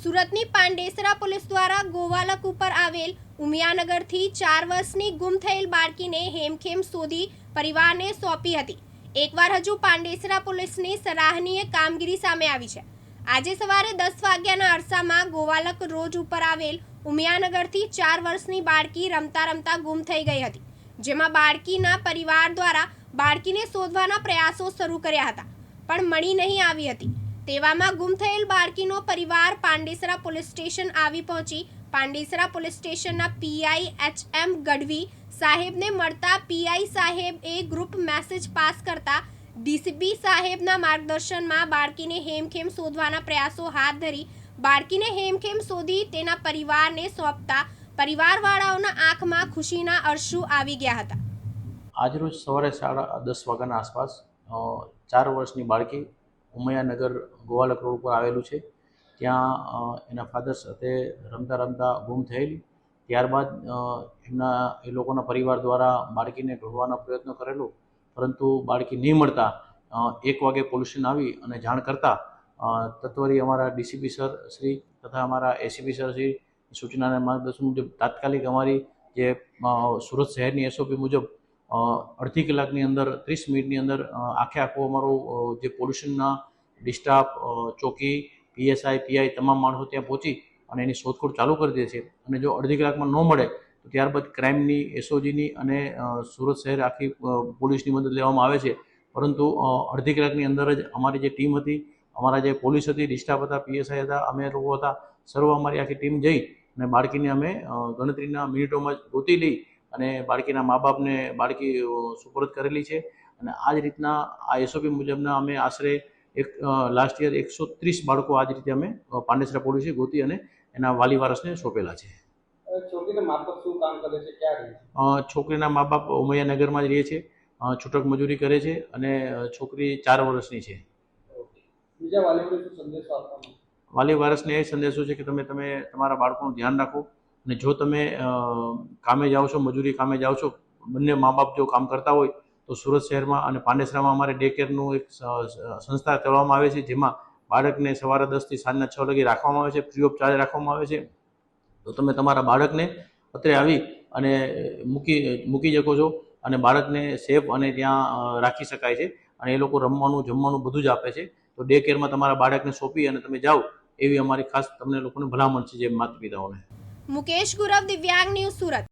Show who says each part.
Speaker 1: સુરતની પાંડેસરા પોલીસ દ્વારા ગોવાલક ઉપર આવેલ ઉમિયાનગરથી 4 વર્ષની ગુમ થયેલ બાળકીને હેમખેમ શોધી પરિવારને સોંપી હતી। એકવાર હજુ પાંડેસરા પોલીસની સરાહનીય કામગીરી સામે આવી છે। આજે સવારે 10 વાગ્યાના અરસામાં ગોવાલક રોડ ઉપર આવેલ ઉમિયાનગરથી 4 વર્ષની બાળકી રમતા રમતા ગુમ થઈ ગઈ હતી, જેમાં બાળકીના પરિવાર દ્વારા બાળકીને શોધવાના પ્રયાસો શરૂ કર્યા હતા, પણ મળી નહીં આવી હતી। તેવામાં ગુમ થયેલ બાળકીનો પરિવાર પાંડેસરા પોલીસ સ્ટેશન આવી પહોંચી પાંડેસરા પોલીસ સ્ટેશનના પીઆઈ એચ.એમ. ગઢવી સાહેબને મળતા પીઆઈ સાહેબે ગ્રુપ મેસેજ પાસ કરતા ડીસીપી સાહેબના માર્ગદર્શનમાં બાળકીને હેમખેમ શોધવાના પ્રયાસો હાથ ધરી બાળકીને હેમખેમ શોધી તેના પરિવારને સોંપતા પરિવારવાળાઓના આંખમાં ખુશીના અશ્રુ આવી ગયા હતા।
Speaker 2: આજરોજ સવારે 10:30 વાગ્યાના આસપાસ 4 વર્ષની બાળકી ઉમિયાનગર ગોવાલક રોડ પર આવેલું છે, ત્યાં એના ફાધર સાથે રમતા રમતા ગુમ થયેલી। ત્યારબાદ એ લોકોના પરિવાર દ્વારા બાળકીને ઢૂંઢવાનો પ્રયત્ન કરેલો, પરંતુ બાળકી નહીં મળતા 1 વાગે પોલીસ સ્ટેશન આવી અને જાણ કરતા તત્વરી અમારા ડીસીપી સર શ્રી તથા અમારા એસીપી સર શ્રી સૂચનાના માર્ગદર્શન મુજબ તાત્કાલિક અમારી જે સુરત શહેરની એસઓપી મુજબ 1/2 કલાકની અંદર 30 મિનિટની અંદર આખું અમારું જે પોલ્યુશનના ડિસ્ટાફ ચોકી પીએસઆઈ પીઆઈ તમામ માણસો ત્યાં પહોંચી અને એની શોધખોળ ચાલુ કરી દે છે। અને જો 1/2 કલાકમાં ન મળે તો ત્યારબાદ ક્રાઇમની એસઓજીની અને સુરત શહેર આખી પોલીસની મદદ લેવામાં આવે છે। પરંતુ 1/2 કલાકની અંદર જ અમારી જે ટીમ હતી, અમારા જે પોલીસ હતી, ડિસ્ટાફ હતા, પીએસઆઈ હતા, અમે લોકો હતા, સર્વ અમારી આખી ટીમ જઈ અને બાળકીને અમે ગણતરીના મિનિટોમાં જ ગોતી લઈ અને બાળકીના મા બાપને બાળકી સુપરત કરેલી છે। અને આ જ રીતના આ એસઓપી મુજબના અમે આશરે લાસ્ટ યર 130 બાળકો આ જ રીતે અમે પાંડેસરા પોલીસે ગોતી અને એના વાલી વારસને સોંપેલા છે।
Speaker 3: છોકરીના મા બાપ શું કામ કરે છે, ક્યાં રહે છે?
Speaker 2: છોકરીના મા બાપ ઉમિયાનગરમાં જ રહે છે, છૂટક મજૂરી કરે છે અને છોકરી 4 વર્ષની છે।
Speaker 3: બીજા વાલીઓને શું સંદેશો આપવાનો?
Speaker 2: વાલી વારસને એ સંદેશો છે કે તમે તમારા બાળકોનું ધ્યાન રાખો અને જો તમે કામે જાઓ છો, મજૂરી કામે જાઓ છો, બંને મા બાપ જો કામ કરતા હોય તો સુરત શહેરમાં અને પાંડેસરામાં અમારે ડે કેરનું એક સંસ્થા ચલાવવામાં આવે છે, જેમાં બાળકને સવારે 10 થી સાંજના 6 વાગે રાખવામાં આવે છે, ફ્રી ઓફ ચાર્જ રાખવામાં આવે છે। તો તમે તમારા બાળકને અત્રે આવી અને મૂકી શકો છો અને બાળકને સેફ અને ત્યાં રાખી શકાય છે અને એ લોકો રમવાનું જમવાનું બધું જ આપે છે। તો ડે કેરમાં તમારા બાળકને સોંપી અને તમે જાઓ એવી અમારી ખાસ તમને લોકોને ભલામણ છે, જે માતા પિતાઓને।
Speaker 1: મુકેશ ગુરવ, દિવ્યાંગ ન્યૂઝ, સુરત।